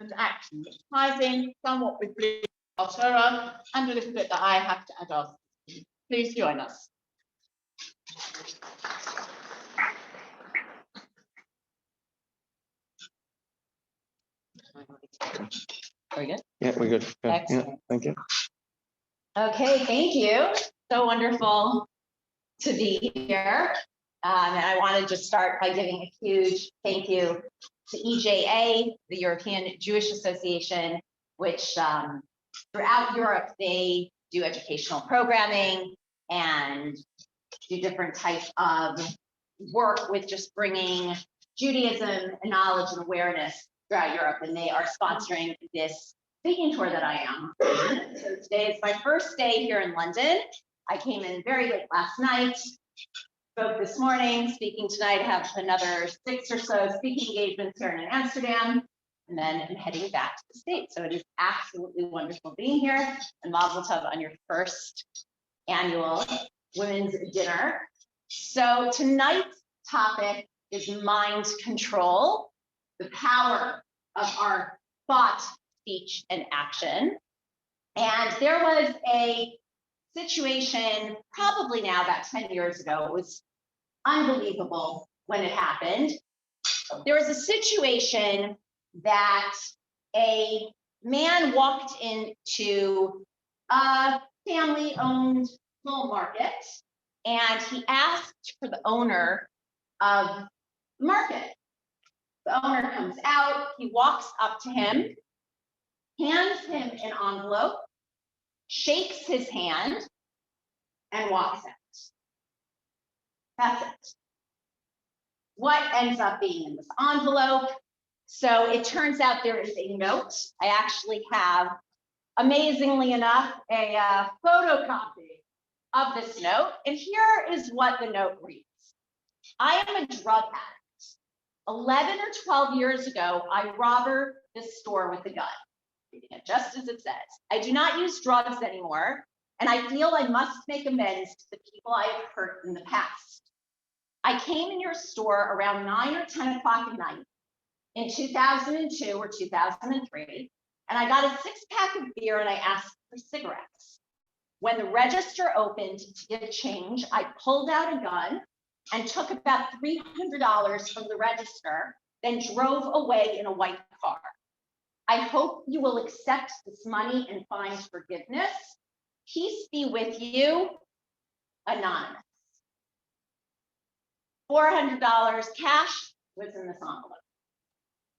and action, which ties in somewhat with Sara and a little bit that I have to add on. Please join us. Very good. Yeah, we're good. Yeah, thank you. Okay, thank you. So wonderful to be here. And I want to just start by giving a huge thank you to EJA, the European Jewish Association, which throughout Europe, they do educational programming and do different types of work with just bringing Judaism and knowledge and awareness throughout Europe. And they are sponsoring this speaking tour that I am. So today is my first day here in London. I came in very late last night, spoke this morning, speaking tonight, have another 6 or so speaking engagements here in Amsterdam, and then I'm heading back to the States. So it is absolutely wonderful being here, and Mazel Tov on your first annual women's dinner. So tonight's topic is mind control, the power of our thought, speech, and action. And there was a situation probably now about 10 years ago. It was unbelievable when it happened. There was a situation that a man walked into a family-owned full market, and he asked for the owner of the market. The owner comes out, he walks up to him, hands him an envelope, shakes his hand, and walks out. That's it. What ends up being in this envelope? So it turns out there is a note. I actually have, amazingly enough, a photocopy of this note. And here is what the note reads. I am a drug addict. 11 or 12 years ago, I robbed this store with a gun. Reading it just as it says. I do not use drugs anymore, and I feel I must make amends to the people I have hurt in the past. I came in your store around 9 or 10 o'clock at night in 2002 or 2003, and I got a 6-pack of beer and I asked for cigarettes. When the register opened to give change, I pulled out a gun and took about $300 from the register, then drove away in a white car. I hope you will accept this money and find forgiveness. Peace be with you, Anonymous. $400 cash was in this envelope.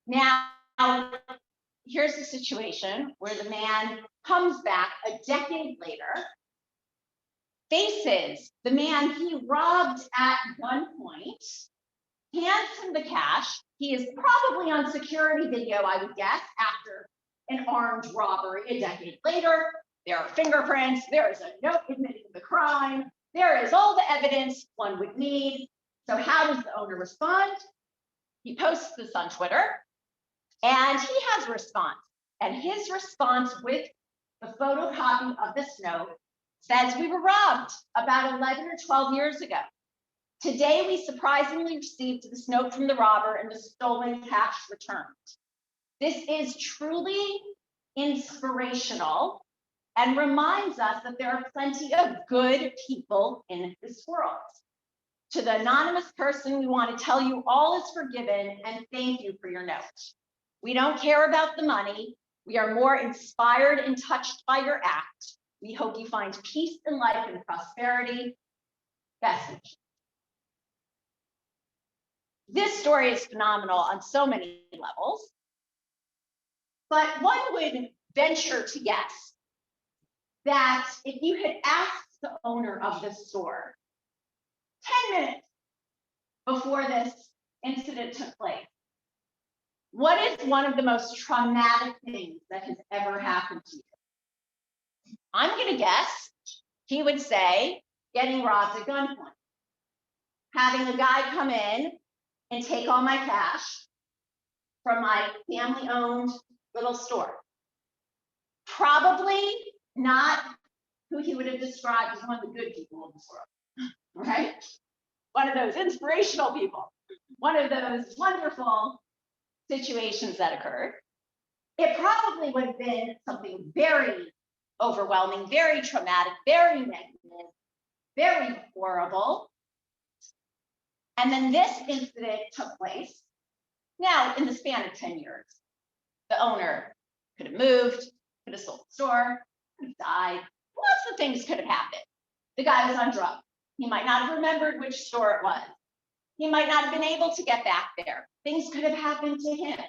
Now, here's the situation where the man comes back a decade later, faces the man he robbed at gunpoint, hands him the cash. He is probably on security video, I would guess, after an armed robbery a decade later. There are fingerprints, there is a note admitting the crime, there is all the evidence one would need. So how does the owner respond? He posts this on Twitter, and he has a response. And his response with the photocopy of this note says, we were robbed about 11 or 12 years ago. Today, we surprisingly received this note from the robber and the stolen cash returned. This is truly inspirational and reminds us that there are plenty of good people in this world. To the anonymous person, we want to tell you all is forgiven and thank you for your note. We don't care about the money. We are more inspired and touched by your act. We hope you find peace in life and prosperity. Best wishes. This story is phenomenal on so many levels, but one would venture to guess that if you had asked the owner of this store 10 minutes before this incident took place, what is one of the most traumatic things that has ever happened to you? I'm going to guess he would say getting robbed at gunpoint, having a guy come in and take all my cash from my family-owned little store. Probably not who he would have described as one of the good people in this world, right? One of those inspirational people, one of those wonderful situations that occurred. it probably would have been something very overwhelming, very traumatic, very negative, very horrible. And then this incident took place. Now, in the span of 10 years, the owner could have moved, could have sold the store, could have died. Lots of things could have happened. The guy was on drugs. He might not have remembered which store it was. He might not have been able to get back there. Things could have happened to him.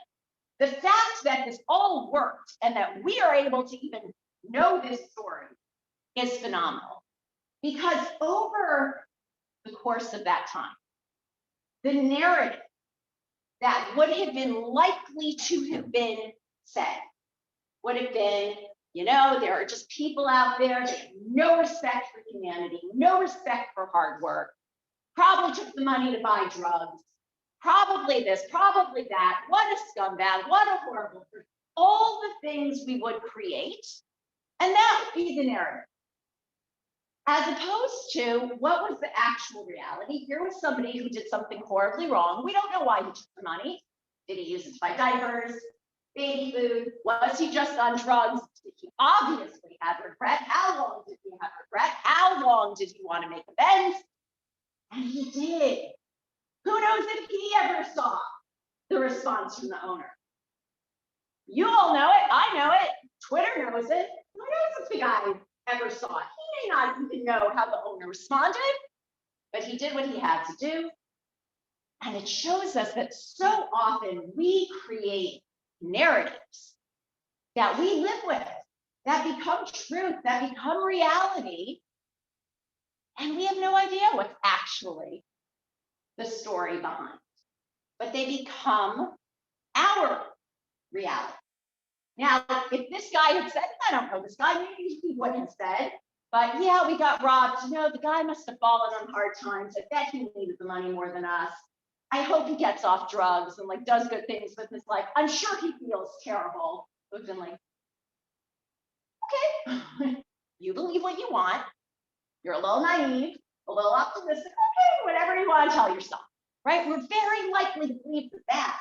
The fact that this all worked and that we are able to even know this story is phenomenal. Because over the course of that time, the narrative that would have been likely to have been said would have been, you know, there are just people out there that have no respect for humanity, no respect for hard work, probably took the money to buy drugs, probably this, probably that, what a scumbag, what a horrible person, all the things we would create, and that would be the narrative. As opposed to what was the actual reality. Here was somebody who did something horribly wrong. We don't know why he took the money. Did he use it to buy diapers, baby food? Was he just on drugs? Did he obviously have regret? How long did he have regret? How long did he want to make amends? And he did. Who knows if he ever saw the response from the owner? You all know it. I know it. Twitter knows it. Who knows if the guy ever saw it? He may not even know how the owner responded, but he did what he had to do. And it shows us that so often we create narratives that we live with, that become truth, that become reality, and we have no idea what's actually the story behind, but they become our reality. Now, if this guy had said, I don't know this guy, maybe he wouldn't have said, but yeah, we got robbed. You know, the guy must have fallen on hard times. I bet he needed the money more than us. I hope he gets off drugs and like does good things with his life. I'm sure he feels terrible. It would have been like, okay, you believe what you want. You're a little naive, a little optimistic. Okay, whatever you want to tell yourself, right? We're very likely to believe the bad,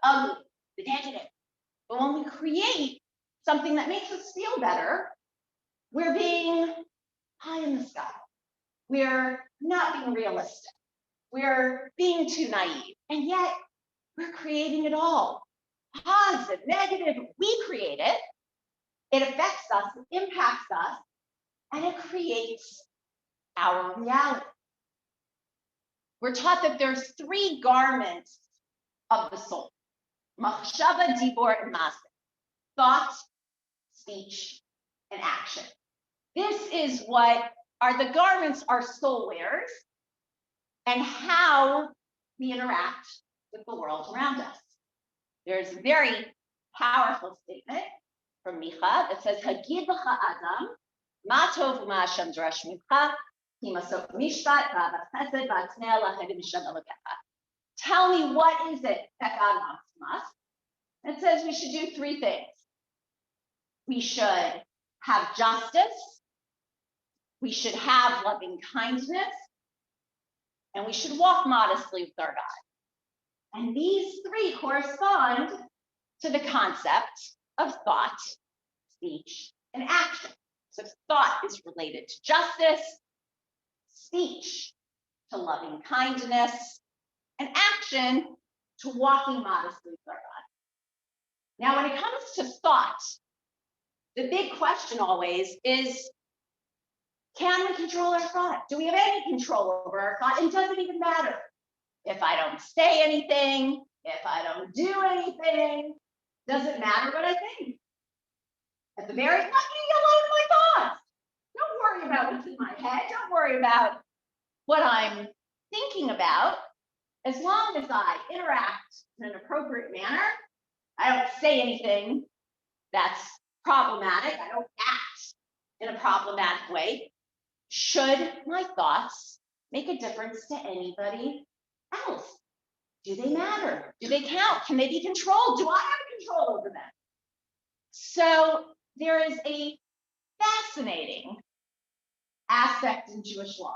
the ugly, the negative. But when we create something that makes us feel better, we're being high in the sky. We're not being realistic. We're being too naive. And yet we're creating it all. Positive, negative, we create it. It affects us, it impacts us, and it creates our reality. We're taught that there's 3 garments of the soul. Machshava, dibur, and maaseh. Thought, speech, and action. This is what are the garments our soul wears and how we interact with the world around us. There's a very powerful statement from Micha that says, Hagid b'cha adam, ma tov u'ma Hashem darash mincha, ki masot mishpat v'avat chesed v'atnei lachem Hashem Elokecha. Tell me, what is it that God wants from us? It says we should do 3 things. We should have justice, we should have loving kindness, and we should walk modestly with our God. And these 3 correspond to the concept of thought, speech, and action. So thought is related to justice, speech to loving kindness, and action to walking modestly with our God. Now, when it comes to thought, the big question always is, can we control our thought? Do we have any control over our thought? And does it even matter if I don't say anything, if I don't do anything? Does it matter what I think? At the very least, let me get alone with my thoughts. Don't worry about what's in my head. Don't worry about what I'm thinking about. As long as I interact in an appropriate manner, I don't say anything that's problematic. I don't act in a problematic way. Should my thoughts make a difference to anybody else? Do they matter? Do they count? Can they be controlled? Do I have control over them? So there is a fascinating aspect in Jewish law,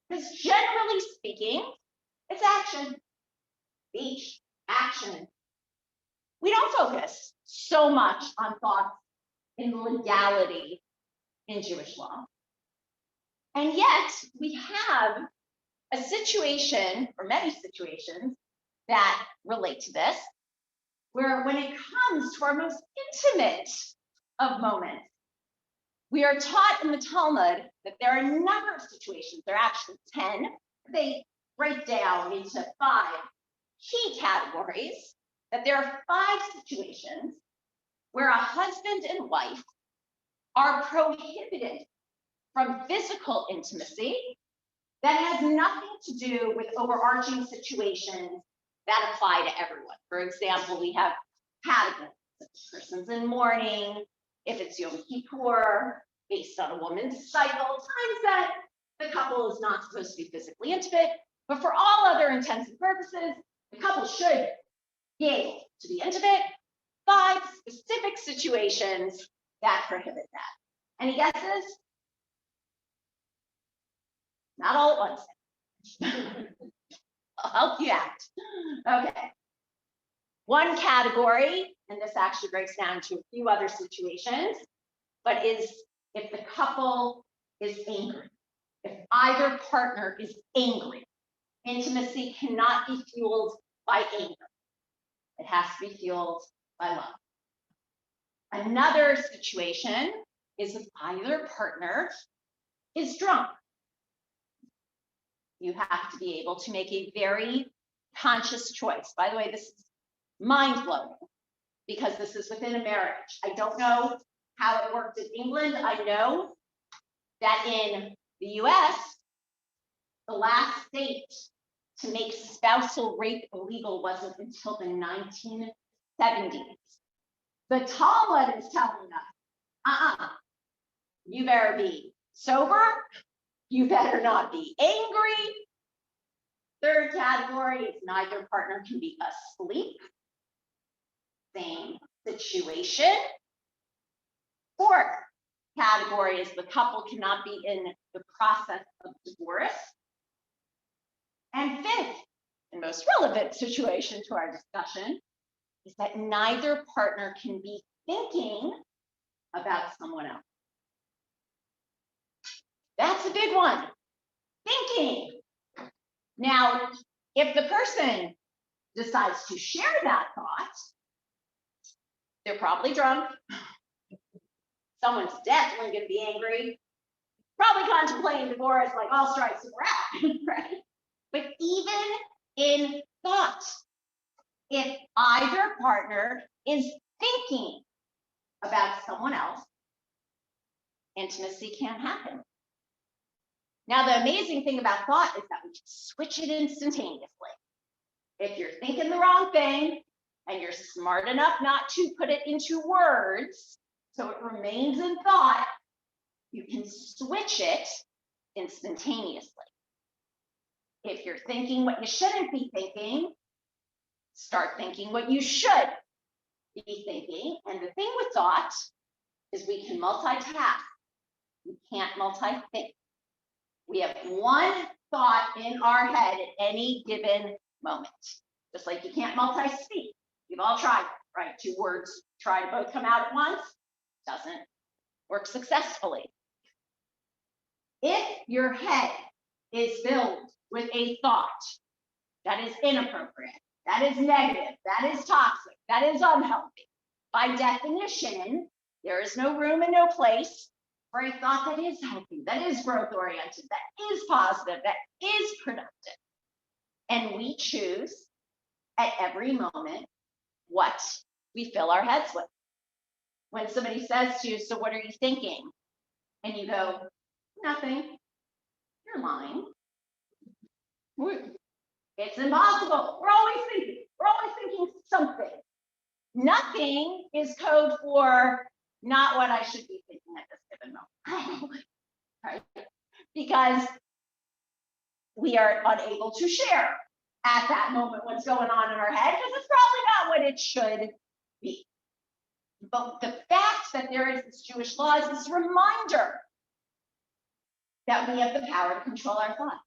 because generally speaking, it's action, speech, action. We don't focus so much on thoughts in legality in Jewish law. And yet we have a situation, or many situations, that relate to this, where when it comes to our most intimate of moments, we are taught in the Talmud that there are a number of situations, there are actually 10, they break down into 5 key categories, that there are 5 situations where a husband and wife are prohibited from physical intimacy that has nothing to do with overarching situations that apply to everyone. For example, we have categories, such as persons in mourning, if it's Yom Kippur, based on a woman's cycle, times that the couple is not supposed to be physically intimate, but for all other intents and purposes, the couple should be able to be intimate. 5 specific situations that prohibit that. Any guesses? Not all at once. I'll help you out. Okay. One category, and this actually breaks down to a few other situations, but is if the couple is angry. If either partner is angry, intimacy cannot be fueled by anger. It has to be fueled by love. Another situation is if either partner is drunk. You have to be able to make a very conscious choice. By the way, this is mind-blowing because this is within a marriage. I don't know how it worked in England. I know that in the US, the last state to make spousal rape illegal wasn't until the 1970s. The Talmud is telling us, you better be sober, you better not be angry. Third category is neither partner can be asleep. Same situation. Fourth category is the couple cannot be in the process of divorce. And fifth, and most relevant situation to our discussion, is that neither partner can be thinking about someone else. That's a big one. Thinking. Now, if the person decides to share that thought, they're probably drunk. Someone's definitely going to be angry. Probably contemplating divorce, like all strikes are out, right? But even in thought, if either partner is thinking about someone else, intimacy can't happen. Now, the amazing thing about thought is that we can switch it instantaneously. If you're thinking the wrong thing and you're smart enough not to put it into words, so it remains in thought, you can switch it instantaneously. If you're thinking what you shouldn't be thinking, start thinking what you should be thinking. And the thing with thought is we can multitask. We can't multi-think. We have one thought in our head at any given moment. Just like you can't multi-speak. You've all tried, right? 2 words try to both come out at once. Doesn't work successfully. If your head is filled with a thought that is inappropriate, that is negative, that is toxic, that is unhealthy, by definition, there is no room and no place for a thought that is healthy, that is growth-oriented, that is positive, that is productive. And we choose at every moment what we fill our heads with. When somebody says to you, so what are you thinking? And you go, nothing. You're lying. It's impossible. We're always thinking. We're always thinking something. Nothing is code for not what I should be thinking at this given moment. Right? Because we are unable to share at that moment what's going on in our head because it's probably not what it should be. But the fact that there is this Jewish law is this reminder that we have the power to control our thoughts.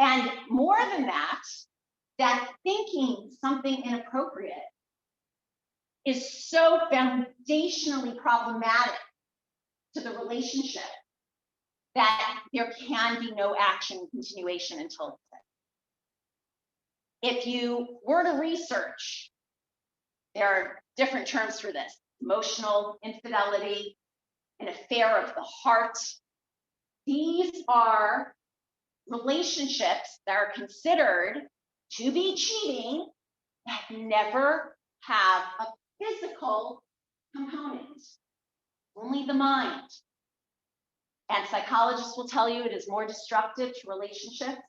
And more than that, that thinking something inappropriate is so foundationally problematic to the relationship that there can be no action continuation until it's said. If you were to research, there are different terms for this: emotional infidelity, an affair of the heart. These are relationships that are considered to be cheating that never have a physical component, only the mind. And psychologists will tell you it is more destructive to relationships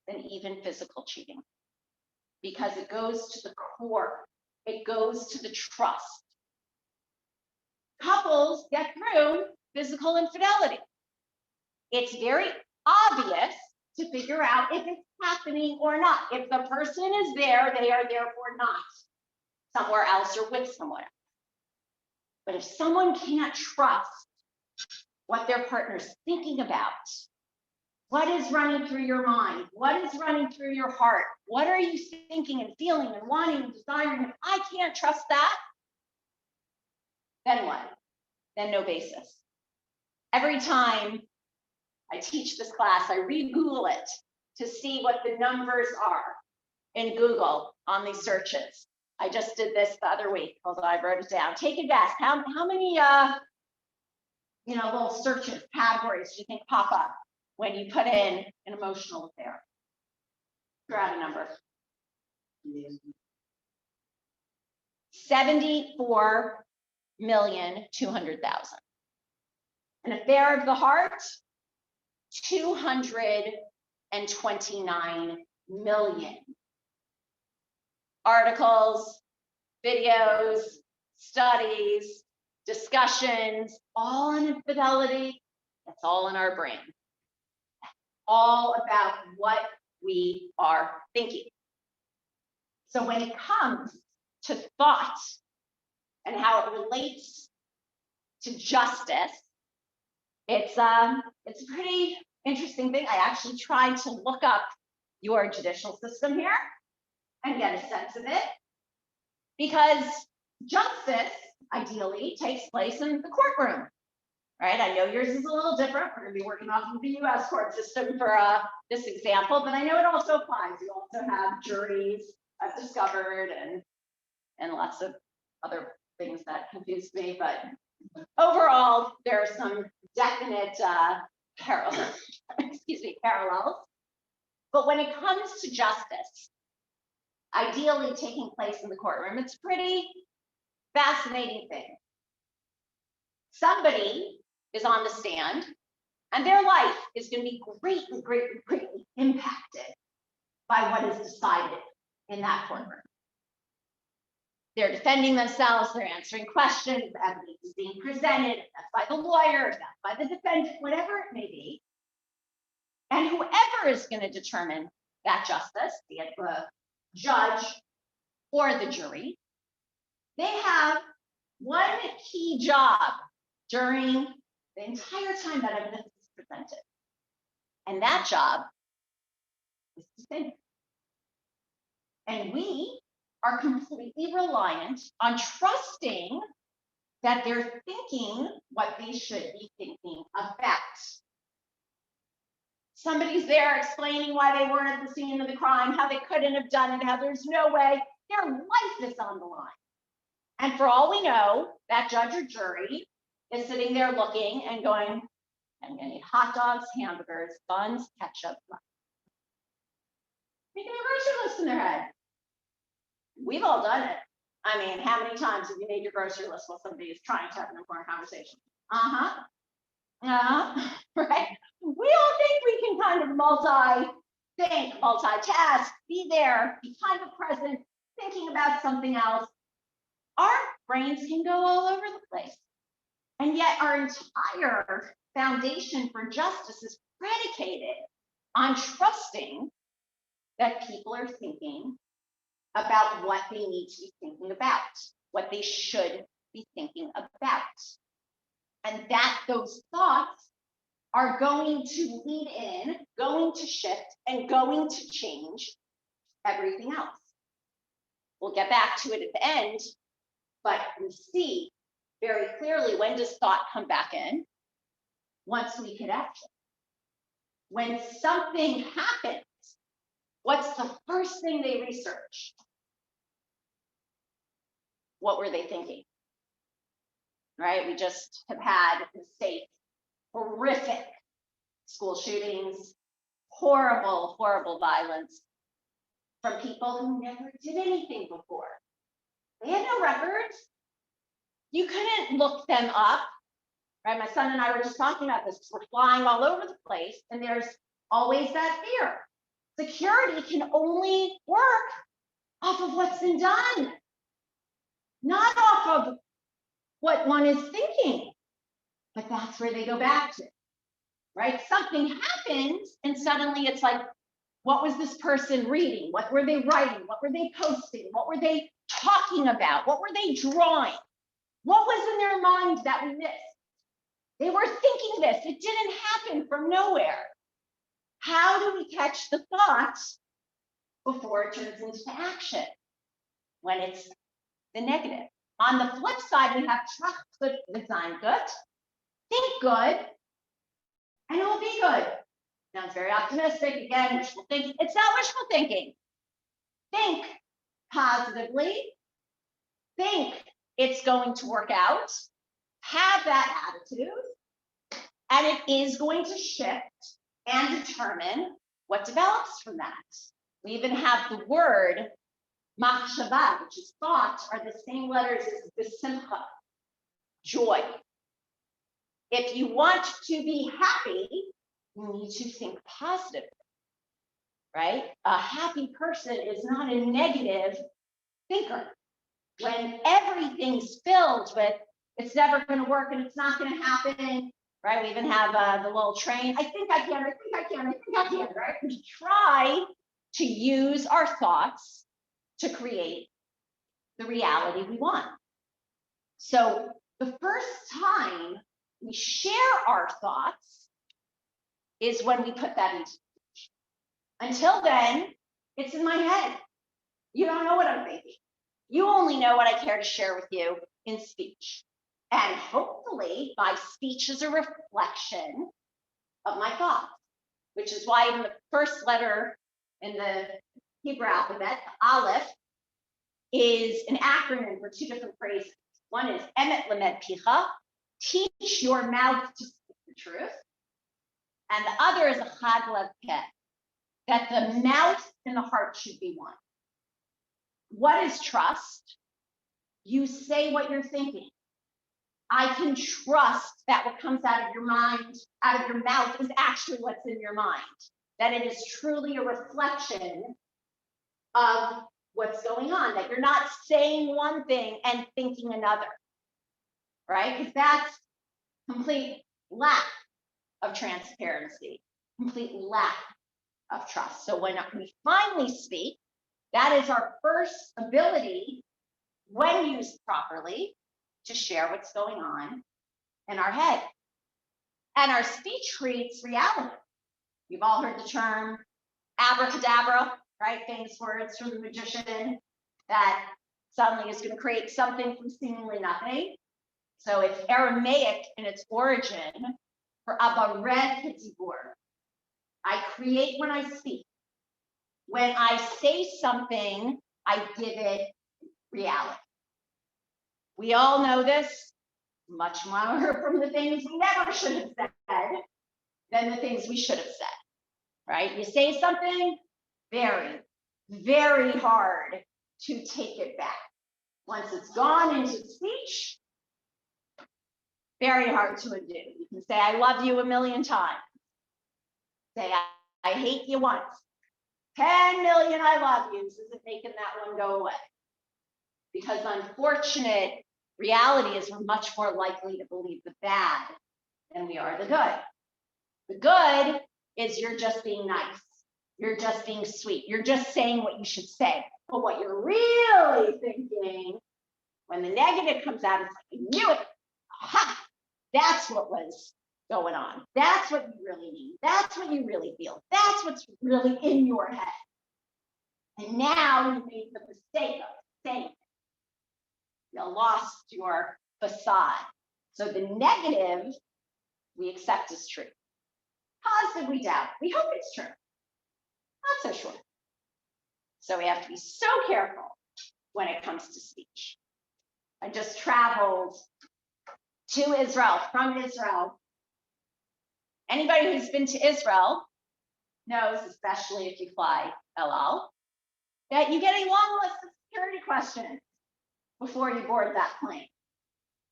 than even physical cheating, because it goes to the core, it goes to the trust. Couples get through physical infidelity. It's very obvious to figure out if it's happening or not. If the person is there, they are therefore not somewhere else or with someone else. But if someone can't trust what their partner's thinking about, what is running through your mind, what is running through your heart, what are you thinking and feeling and wanting and desiring, if I can't trust that, then what? Then no basis. Every time I teach this class, I re-Google it to see what the numbers are in Google on these searches. I just did this the other week, although I wrote it down. Take a guess. How many little searches, categories do you think pop up when you put in an emotional affair? Throw out a number. 74,200,000. An affair of the heart, 229 million. Articles, videos, studies, discussions, all on infidelity. That's all in our brain. All about what we are thinking. So when it comes to thought and how it relates to justice, it's a pretty interesting thing. I actually tried to look up your judicial system here and get a sense of it, because justice ideally takes place in the courtroom, right? I know yours is a little different. We're going to be working off of the U.S. court system for this example, but I know it also applies. You also have juries, I've discovered, and lots of other things that confuse me, but overall, there are some definite parallels. But when it comes to justice, ideally taking place in the courtroom, it's a pretty fascinating thing. Somebody is on the stand, and their life is going to be greatly, greatly, greatly impacted by what is decided in that courtroom. They're defending themselves, they're answering questions, evidence is being presented, that's by the lawyer, that's by the defendant, whatever it may be. And whoever is going to determine that justice, be it the judge or the jury, they have one key job during the entire time that evidence is presented. And that job is to think. And we are completely reliant on trusting that they're thinking what they should be thinking about. Somebody's there explaining why they weren't at the scene of the crime, how they couldn't have done it, how there's no way, their life is on the line. And for all we know, that judge or jury is sitting there looking and going, I'm gonna need hot dogs, hamburgers, buns, ketchup, making a grocery list in their head. We've all done it. I mean, how many times have you made your grocery list while somebody is trying to have an important conversation? Right? We all think we can kind of multitask, be there, be kind of present, thinking about something else. Our brains can go all over the place. And yet our entire foundation for justice is predicated on trusting that people are thinking about what they need to be thinking about, what they should be thinking about. And that those thoughts are going to lead in, going to shift, and going to change everything else. We'll get back to it at the end, But we see very clearly, when does thought come back in? Once we hit action. When something happens, what's the first thing they research? What were they thinking? Right? We just have had in the States horrific school shootings, horrible, horrible violence from people who never did anything before. They had no records. You couldn't look them up, right? My son and I were just talking about this. We're flying all over the place, and there's always that fear. Security can only work off of what's been done, not off of what one is thinking. But that's where they go back to, right? Something happens, and suddenly it's like, what was this person reading? What were they writing? What were they posting? What were they talking about? What were they drawing? What was in their mind that we missed? They were thinking this. It didn't happen from nowhere. How do we catch the thoughts before it turns into action? When it's the negative. On the flip side, we have trust good design good. Think good, and it will be good. Sounds very optimistic. Again, wishful thinking. It's not wishful thinking. Think positively. Think it's going to work out. Have that attitude, and it is going to shift and determine what develops from that. We even have the word machshava, which is thought, are the same letters as besimcha, joy. If you want to be happy, you need to think positively, right? A happy person is not a negative thinker. When everything's filled with, it's never going to work and it's not going to happen, right? We even have the little train. I think I can, I think I can, I think I can, right? We try to use our thoughts to create the reality we want. So the first time we share our thoughts is when we put that into speech. Until then, it's in my head. You don't know what I'm thinking. You only know what I care to share with you in speech. And hopefully my speech is a reflection of my thoughts, which is why even the first letter in the Hebrew alphabet, Aleph, is an acronym for two different phrases. One is emet lemed picha, teach your mouth to speak the truth. And the other is a chad lev peh, that the mouth and the heart should be one. What is trust? You say what you're thinking. I can trust that what comes out of your mind, out of your mouth, is actually what's in your mind. That it is truly a reflection of what's going on, that you're not saying one thing and thinking another, right? Because that's complete lack of transparency, complete lack of trust. So when we finally speak, that is our first ability, when used properly, to share what's going on in our head. And our speech creates reality. You've all heard the term abracadabra, right? Famous words from the magician that suddenly is going to create something from seemingly nothing. So it's Aramaic in its origin for abared ketibur. I create when I speak. When I say something, I give it reality. We all know this, much more from the things we never should have said than the things we should have said, right? You say something, very, very hard to take it back. Once it's gone into speech, very hard to undo. You can say, I love you 1,000,000 times. Say, I hate you once. 10 million I love yous isn't making that one go away. Because unfortunate reality is we're much more likely to believe the bad than we are the good. The good is you're just being nice. You're just being sweet. You're just saying what you should say. But what you're really thinking, when the negative comes out, it's like, I knew it. Aha! That's what was going on. That's what you really need. That's what you really feel. That's what's really in your head. And now you made the mistake of saying it. You lost your facade. So the negative we accept as true. Positive we doubt. We hope it's true. Not so sure. So we have to be so careful when it comes to speech. I just traveled to Israel, from Israel. Anybody who's been to Israel knows, especially if you fly El Al, that you get a long list of security questions before you board that plane,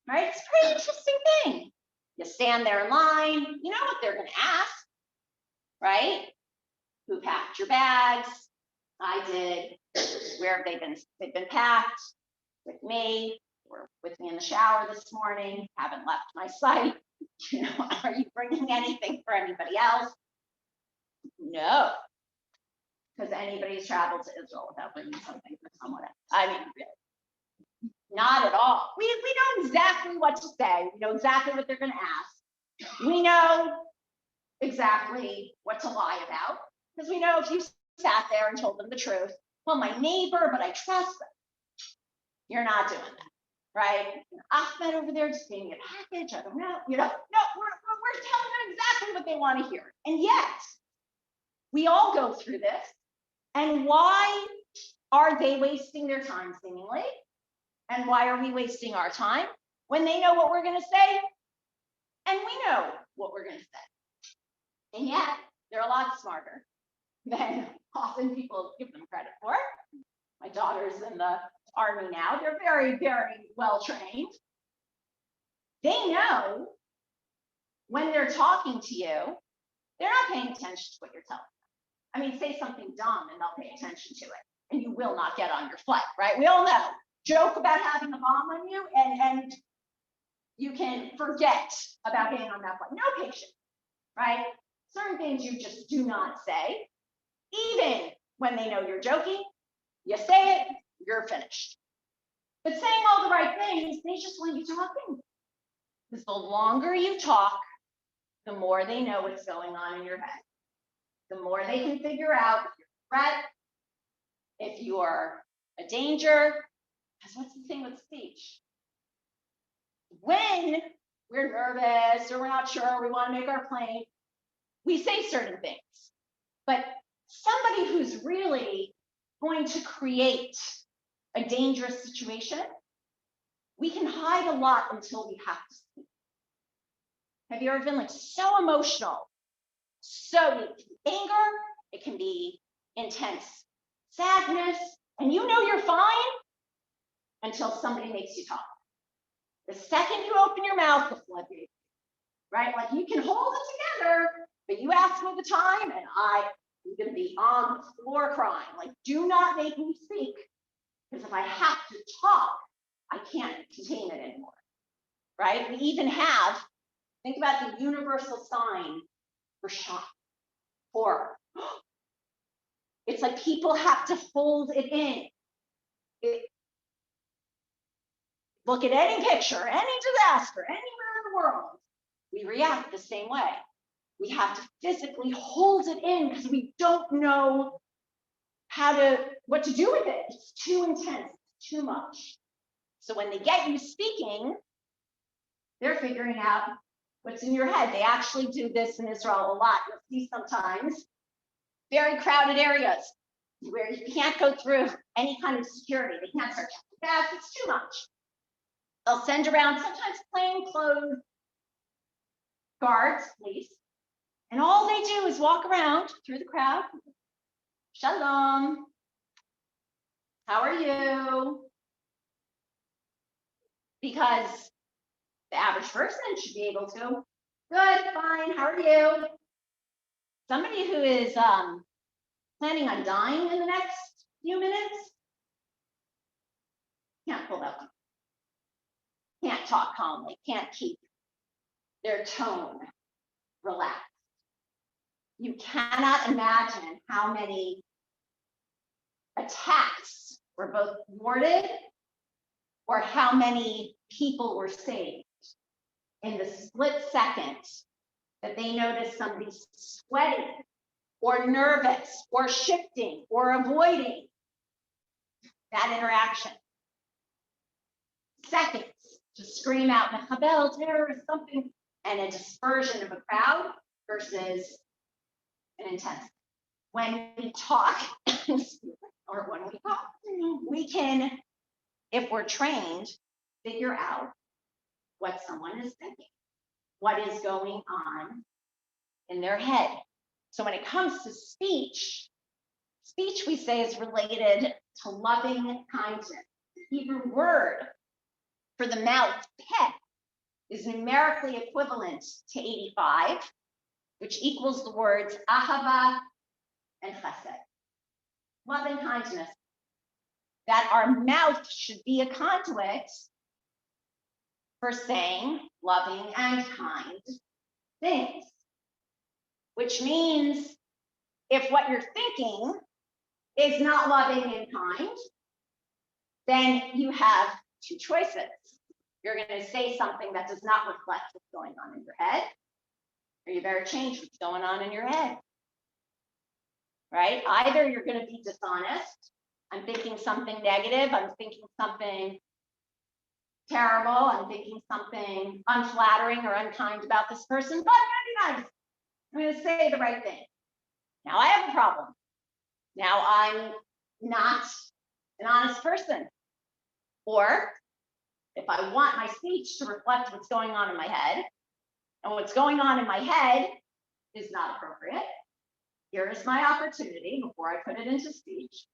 right? It's a pretty interesting thing. You stand there in line, you know what they're going to ask, right? Who packed your bags? I did. Where have they been? They've been packed with me. Were with me in the shower this morning. Haven't left my site. You know, are you bringing anything for anybody else? No, because anybody's traveled to Israel without bringing something for someone else. I mean, really, not at all. We know exactly what to say. We know exactly what they're going to ask. We know exactly what to lie about, because we know if you sat there and told them the truth, well, my neighbor, but I trust them. You're not doing that, right? Ahmed over there just gave me a package. I don't know. You know, no, we're telling them exactly what they want to hear. And yet, we all go through this. And why are they wasting their time, seemingly? And why are we wasting our time when they know what we're going to say? And we know what we're going to say. And yet, they're a lot smarter than often people give them credit for. My daughter's in the Army now. They're very, very well trained. They know when they're talking to you, they're not paying attention to what you're telling them. I mean, say something dumb and they'll pay attention to it, and you will not get on your flight, right? We all know. Joke about having a bomb on you, and you can forget about getting on that flight. No patience, right? Certain things you just do not say, even when they know you're joking. You say it, you're finished. But saying all the right things, they just want you talking. Because the longer you talk, the more they know what's going on in your head. The more they can figure out if you're a threat, if you're a danger. Because what's the thing with speech? When we're nervous or we're not sure, we want to make our plane, we say certain things. But somebody who's really going to create a dangerous situation, we can hide a lot until we have to speak. Have you ever been like so emotional? So it can be anger, it can be intense sadness, and you know you're fine until somebody makes you talk. The second you open your mouth, the floodgates, right? Like you can hold it together, but you ask me the time and I'm gonna be on the floor crying. Like, do not make me speak, because if I have to talk, I can't contain it anymore, right? We even have, think about the universal sign for shock, horror. It's like people have to hold it in. Look at any picture, any disaster, anywhere in the world, we react the same way. We have to physically hold it in because we don't know what to do with it. It's too intense, it's too much. So when they get you speaking, they're figuring out what's in your head. They actually do this in Israel a lot. You'll see sometimes very crowded areas where you can't go through any kind of security. They can't search your bags, it's too much. They'll send around sometimes plainclothes guards, police, and all they do is walk around through the crowd. Shalom. How are you? Because the average person should be able to. Good, fine, how are you? Somebody who is planning on dying in the next few minutes can't pull that one. Can't talk calmly, can't keep their tone relaxed. You cannot imagine how many attacks were both thwarted or how many people were saved in the split second that they noticed somebody sweating or nervous or shifting or avoiding that interaction. seconds to scream out Machabel, terrorist, something, and a dispersion of a crowd versus an intense. When we talk, or when we talk, we can, if we're trained, figure out what someone is thinking, what is going on in their head. So when it comes to speech, speech we say is related to loving kindness. The Hebrew word for the mouth, peh, is numerically equivalent to 85, which equals the words ahava and chesed. Loving kindness. That our mouth should be a conduit for saying loving and kind things, which means if what you're thinking is not loving and kind, then you have two choices. You're going to say something that does not reflect what's going on in your head, or you better change what's going on in your head, right? Either you're going to be dishonest. I'm thinking something negative. I'm thinking something terrible. I'm thinking something unflattering or unkind about this person, but I'm going to be nice. I'm going to say the right thing. Now I have a problem. Now I'm not an honest person. Or if I want my speech to reflect what's going on in my head, and what's going on in my head is not appropriate, here is my opportunity before I put it into speech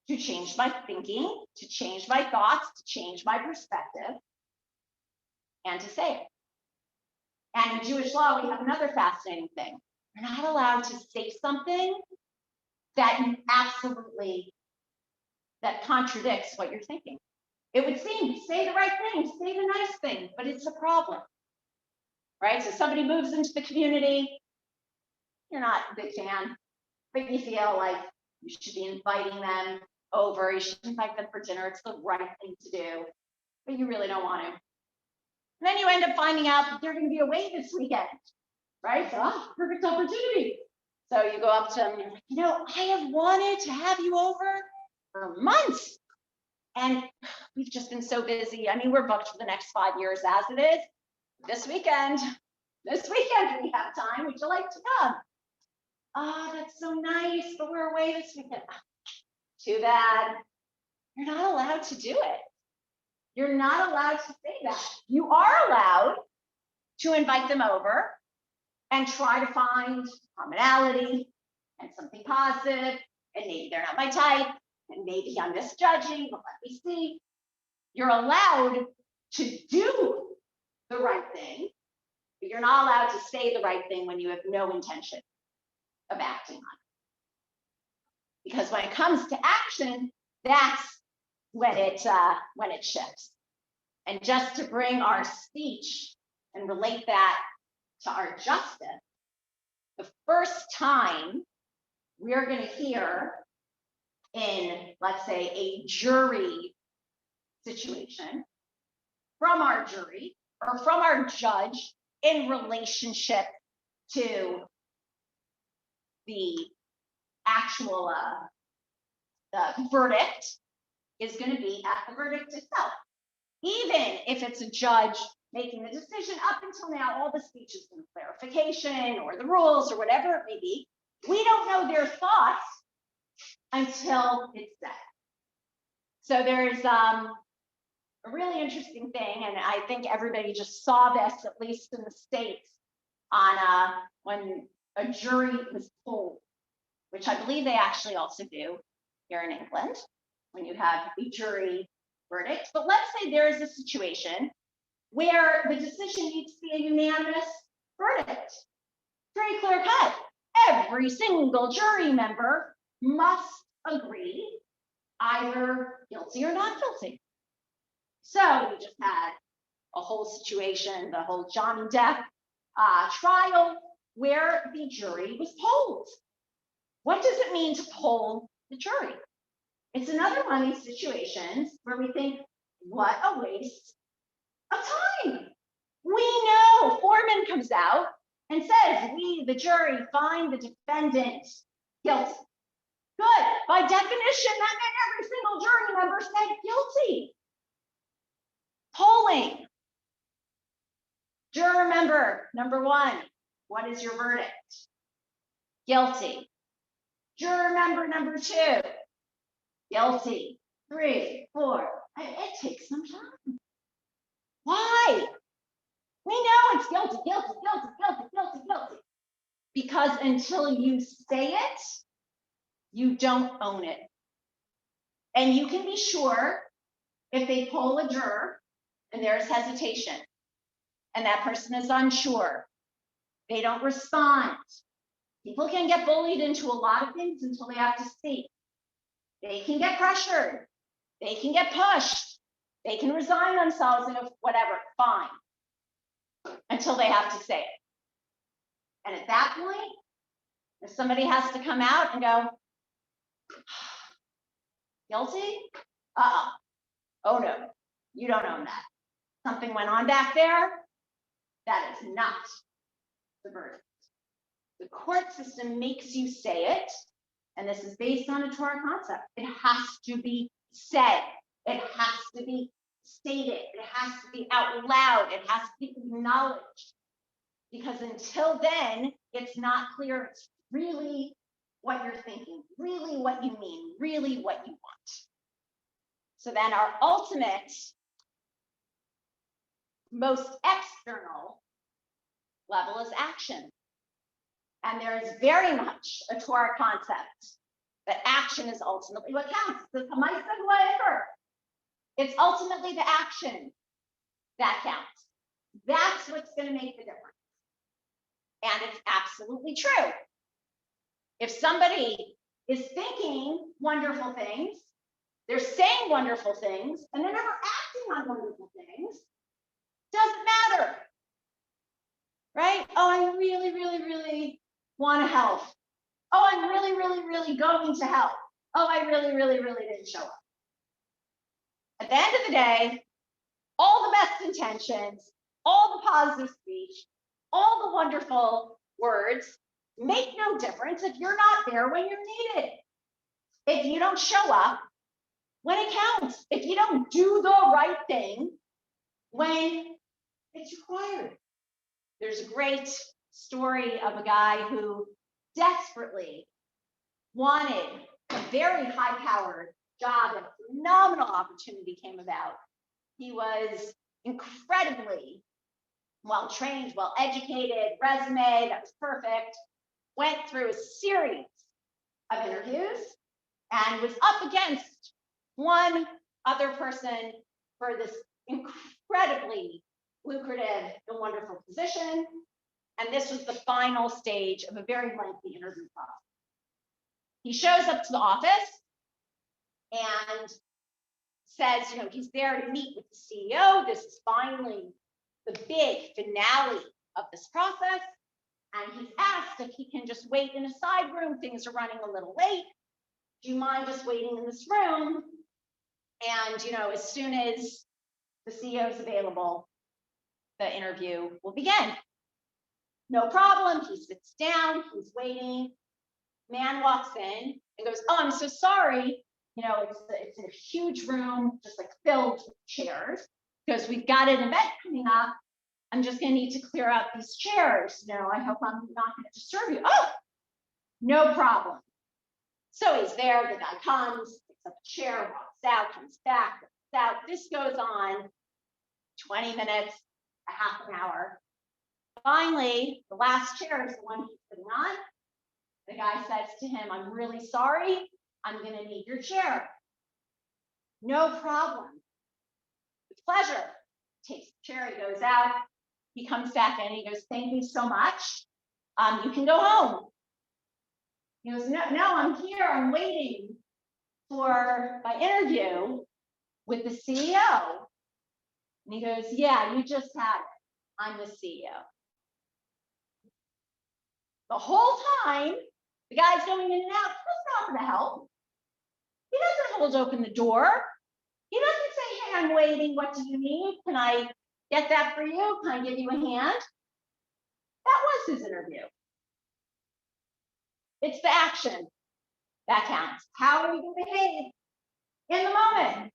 to change my thinking, to change my thoughts, to change my perspective, and to say it. And in Jewish law, we have another fascinating thing. You're not allowed to say something that you absolutely, that contradicts what you're thinking. It would seem, say the right thing, say the nice thing, but it's a problem, right? So somebody moves into the community, you're not a big fan, but you feel like you should be inviting them over, you should invite them for dinner, it's the right thing to do, but you really don't want to. And then you end up finding out that they're going to be away this weekend, right? So, perfect opportunity. So you go up to them and you're like, you know, I have wanted to have you over for months. And we've just been so busy. I mean, we're booked for the next 5 years as it is. This weekend we have time. Would you like to come? Oh, that's so nice, but we're away this weekend. Too bad. You're not allowed to do it. You're not allowed to say that. You are allowed to invite them over and try to find commonality and something positive, and maybe they're not my type, and maybe I'm misjudging, but let me see. You're allowed to do the right thing, but you're not allowed to say the right thing when you have no intention of acting on it. Because when it comes to action, that's when it shifts. And just to bring our speech and relate that to our justice, the first time we're going to hear in, let's say, a jury situation from our jury or from our judge in relationship to the actual verdict is going to be at the verdict itself. Even if it's a judge making the decision, up until now, all the speech has been clarification or the rules or whatever it may be. We don't know their thoughts until it's said. So there's a really interesting thing, and I think everybody just saw this, at least in the States, on when a jury was polled, which I believe they actually also do here in England, when you have a jury verdict. But let's say there is a situation where the decision needs to be a unanimous verdict. Very clear cut. Every single jury member must agree either guilty or not guilty. So we just had a whole situation, the whole Johnny Depp trial, where the jury was polled. What does it mean to poll the jury? It's another one of these situations where we think, what a waste of time. We know Foreman comes out and says, we, the jury, find the defendant guilty. Good. By definition, that meant every single jury member said guilty. Polling. Juror member number 1, what is your verdict? Guilty. Juror member number 2, guilty. 3, 4, it takes some time. Why? We know it's guilty, guilty, guilty, guilty, guilty, guilty. Because until you say it, you don't own it. And you can be sure if they poll a juror and there's hesitation and that person is unsure, they don't respond. People can get bullied into a lot of things until they have to speak. They can get pressured. They can get pushed. They can resign themselves and whatever, fine, until they have to say it. And at that point, if somebody has to come out and go, guilty? Oh no, you don't own that. Something went on back there. That is not the verdict. The court system makes you say it, and this is based on a Torah concept. It has to be said. It has to be stated. It has to be out loud. It has to be acknowledged. Because until then, it's not clear it's really what you're thinking, really what you mean, really what you want. So then our ultimate, most external level is action. And there is very much a Torah concept that action is ultimately what counts. It's ultimately the action that counts. That's what's going to make the difference. And it's absolutely true. If somebody is thinking wonderful things, they're saying wonderful things, and they're never acting on wonderful things, doesn't matter. Right? Oh, I really, really, really want to help. Oh, I'm really, really, really going to help. Oh, I really, really, really didn't show up. At the end of the day, all the best intentions, all the positive speech, all the wonderful words make no difference if you're not there when you're needed. If you don't show up when it counts, if you don't do the right thing when it's required. There's a great story of a guy who desperately wanted a very high-powered job, and a phenomenal opportunity came about. He was incredibly well-trained, well-educated, resume that was perfect, went through a series of interviews and was up against one other person for this incredibly lucrative and wonderful position. And this was the final stage of a very lengthy interview process. He shows up to the office and says, he's there to meet with the CEO. This is finally the big finale of this process. And he's asked if he can just wait in a side room. Things are running a little late. Do you mind just waiting in this room? And, as soon as the CEO is available, the interview will begin. No problem. He sits down. He's waiting. Man walks in and goes, oh, I'm so sorry. It's a huge room, just like filled with chairs, because we've got an event coming up. I'm just going to need to clear out these chairs. I hope I'm not going to disturb you. Oh, no problem. So he's there. The guy comes, picks up a chair, walks out, comes back, walks out. This goes on 20 minutes, a half an hour. Finally, the last chair is the one he's sitting on. The guy says to him, I'm really sorry. I'm going to need your chair. No problem. With pleasure. Takes the chair, he goes out. He comes back in, he goes, thank you so much. You can go home. He goes, no, I'm here. I'm waiting for my interview with the CEO. And he goes, yeah, you just had it. I'm the CEO. The whole time, the guy's going in and out. He doesn't offer to help. He doesn't hold open the door. He doesn't say, hey, I'm waiting. What do you need? Can I get that for you? Can I give you a hand? That was his interview. It's the action that counts. How are you going to behave in the moment?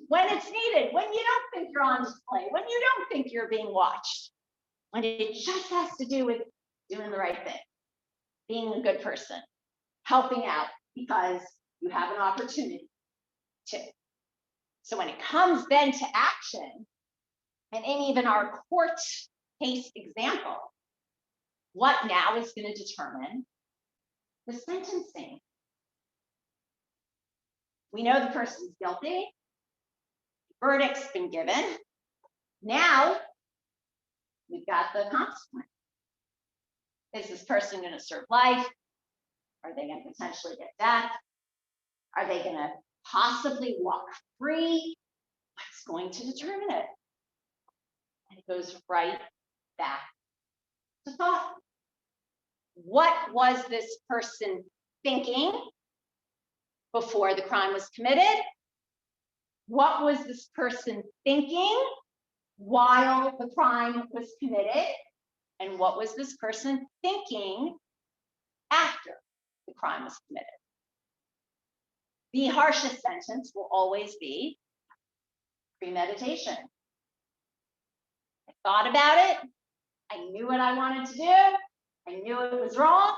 when it's needed, when you don't think you're on display, when you don't think you're being watched, when it just has to do with doing the right thing, being a good person, helping out because you have an opportunity to. So when it comes then to action, and in even our court case example, what now is going to determine the sentencing? We know the person's guilty. Verdict's been given. Now we've got the consequence. Is this person going to serve life? Are they going to potentially get death? Are they going to possibly walk free? What's going to determine it? And it goes right back to thought. What was this person thinking before the crime was committed? What was this person thinking while the crime was committed? And what was this person thinking after the crime was committed? The harshest sentence will always be premeditation. I thought about it. I knew what I wanted to do. I knew it was wrong.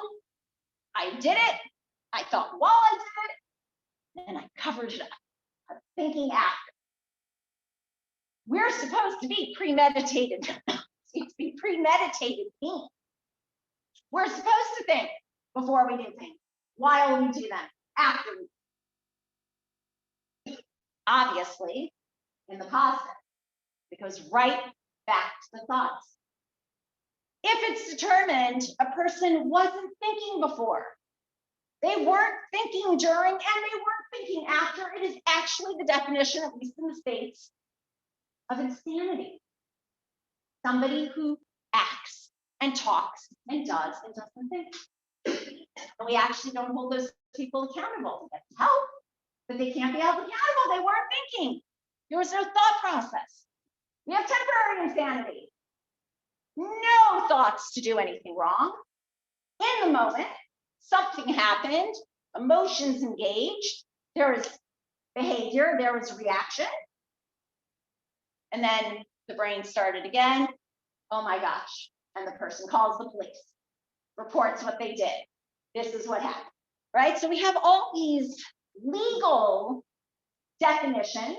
I did it. I thought while I did it, and I covered it up. I was thinking after. We're supposed to be premeditated. Premeditated beings. We're supposed to think before we do things, while we do them, after we do. Obviously, in the positive, it goes right back to the thoughts. If it's determined a person wasn't thinking before, they weren't thinking during, and they weren't thinking after, it is actually the definition, at least in the States, of insanity. Somebody who acts and talks and does and doesn't think. And we actually don't hold those people accountable. They get help, but they can't be held accountable. They weren't thinking. There was no thought process. We have temporary insanity. No thoughts to do anything wrong. In the moment, something happened, emotions engaged, there was behavior, there was reaction. And then the brain started again. Oh my gosh. And the person calls the police, reports what they did. This is what happened, right? So we have all these legal definitions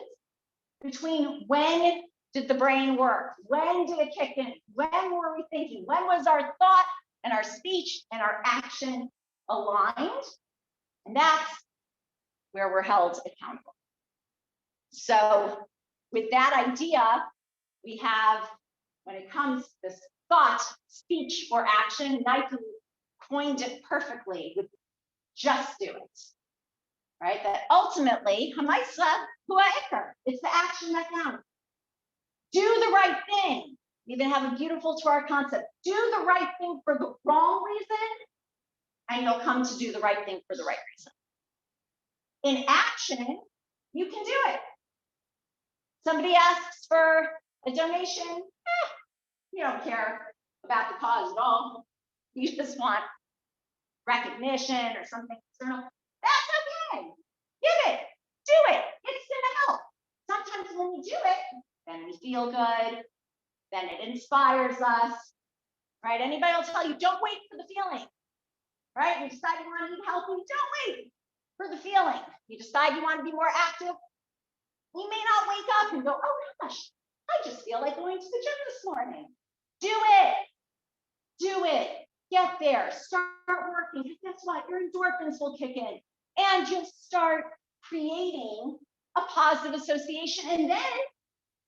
between when did the brain work? When did it kick in? When were we thinking? When was our thought and our speech and our action aligned? And that's where we're held accountable. So with that idea, we have, when it comes to this thought, speech, or action, Nike coined it perfectly with just do it, right? That ultimately, it's the action that counts. Do the right thing. We even have a beautiful Torah concept. Do the right thing for the wrong reason, and you'll come to do the right thing for the right reason. In action, you can do it. Somebody asks for a donation, you don't care about the cause at all. You just want recognition or something external. That's okay. Give it. Do it. It's gonna help. Sometimes when we do it, then we feel good. Then it inspires us, right? Anybody will tell you, don't wait for the feeling, right? You decide you want to eat healthy, don't wait for the feeling. You decide you want to be more active. You may not wake up and go, oh gosh, I just feel like going to the gym this morning. Do it. Do it. Get there. Start working. Because guess what? Your endorphins will kick in. And you'll start creating a positive association. And then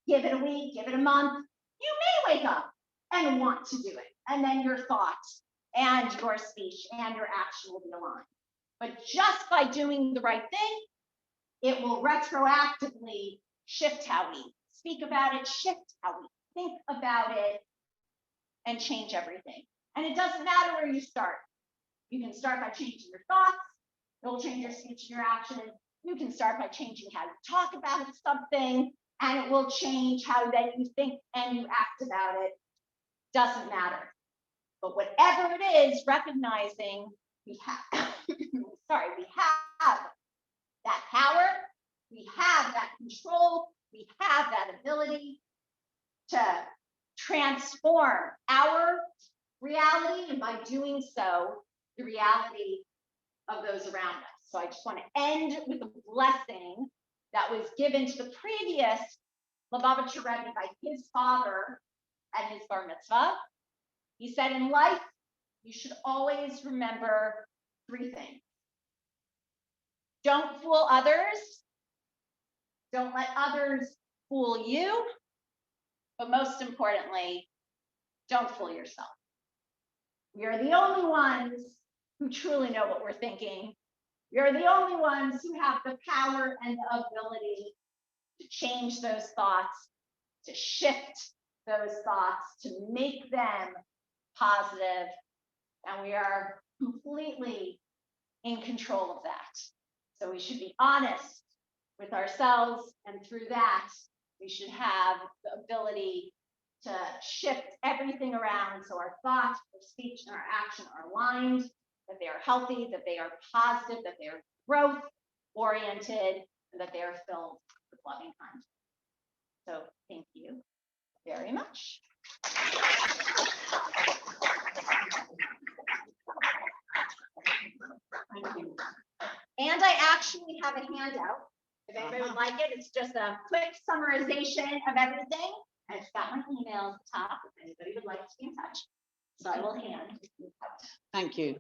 give it a week, give it a month. You may wake up and want to do it. And then your thoughts and your speech and your action will be aligned. But just by doing the right thing, it will retroactively shift how we speak about it, shift how we think about it, and change everything. And it doesn't matter where you start. You can start by changing your thoughts. It will change your speech and your action. You can start by changing how you talk about something, and it will change how then you think and you act about it. Doesn't matter. But whatever it is, recognizing we have, we have that power, we have that control. We have that ability to transform our reality, and by doing so, the reality of those around us. So I just want to end with a blessing that was given to the previous Lubavitcher Rebbe by his father at his bar mitzvah. He said, in life, you should always remember 3 things. Don't fool others. Don't let others fool you. But most importantly, don't fool yourself. We are the only ones who truly know what we're thinking. We are the only ones who have the power and the ability to change those thoughts, to shift those thoughts, to make them positive. And we are completely in control of that. So we should be honest with ourselves, and through that, we should have the ability to shift everything around so our thoughts, our speech, and our action are aligned, that they are healthy, that they are positive, that they are growth oriented, and that they are filled with loving kindness. So thank you very much. Thank you. And I actually have a handout. If anybody would like it, it's just a quick summarization of everything. And it's got my email at the top if anybody would like to be in touch. So I will hand you out. Thank you.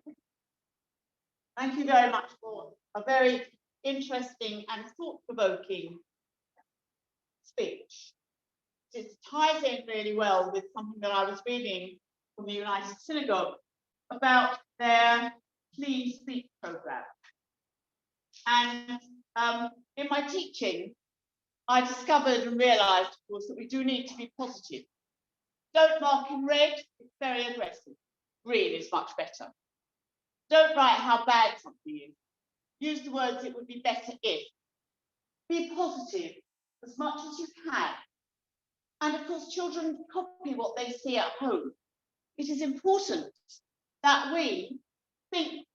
Thank you very much for a very interesting and thought-provoking speech. It ties in really well with something that I was reading from the United Synagogue about their Clean Speech program. And in my teaching, I discovered and realized, of course, that we do need to be positive. Don't mark in red, it's very aggressive. Green is much better. Don't write how bad something is. Use the words, it would be better if. Be positive as much as you can. And of course, children copy what they see at home. It is important that we think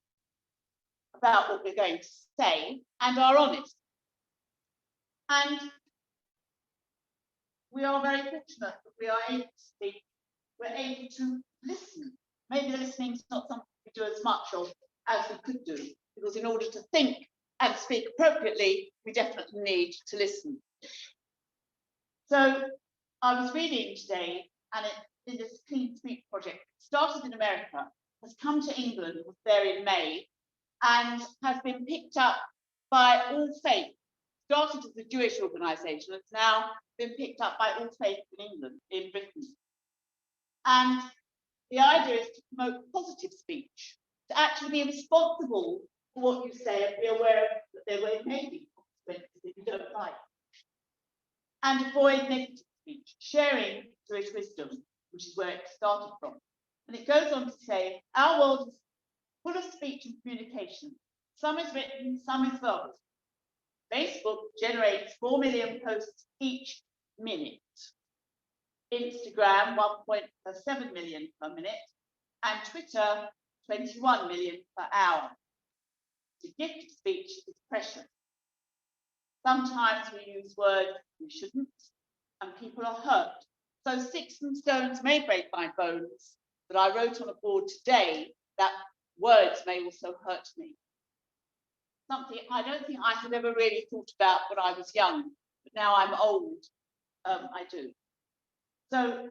about what we're going to say and are honest. And we are very fortunate that we are able to speak, we're able to listen. Maybe listening is not something we do as much of as we could do, because in order to think and speak appropriately, we definitely need to listen. So I was reading today, and in this Clean Speech project, started in America, has come to England, was there in May, and has been picked up by all faiths. Started as a Jewish organisation, it's now been picked up by all faiths in England, in Britain. And the idea is to promote positive speech, to actually be responsible for what you say and be aware that there may be consequences if you don't like. And avoid negative speech, sharing Jewish wisdom, which is where it started from. And it goes on to say, our world is full of speech and communication. Some is written, some is verbal. Facebook generates 4 million posts each minute. Instagram, 1.7 million per minute. And Twitter, 21 million per hour. The gift of speech is precious. Sometimes we use words we shouldn't, and people are hurt. So sticks and stones may break my bones, but I wrote on a board today that words may also hurt me. Something I don't think I had ever really thought about when I was young, but now I'm old, I do. So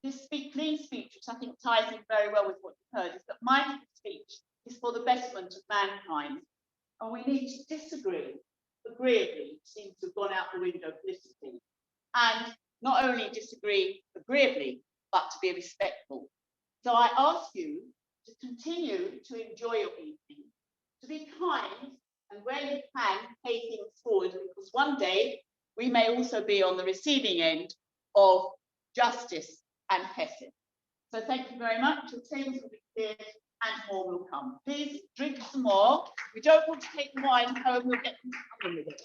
this clean speech, which I think ties in very well with what you heard, is that mindful speech is for the betterment of mankind, and we need to disagree agreeably. Seems to have gone out the window politically, and not only disagree agreeably, but to be respectful. So I ask you to continue to enjoy your evening, to be kind, and where you can, pay things forward, because one day we may also be on the receiving end of justice and hesed. So thank you very much. Your tables will be cleared and more will come. Please drink some more. We don't want to take the wine home, we'll get them to come with it.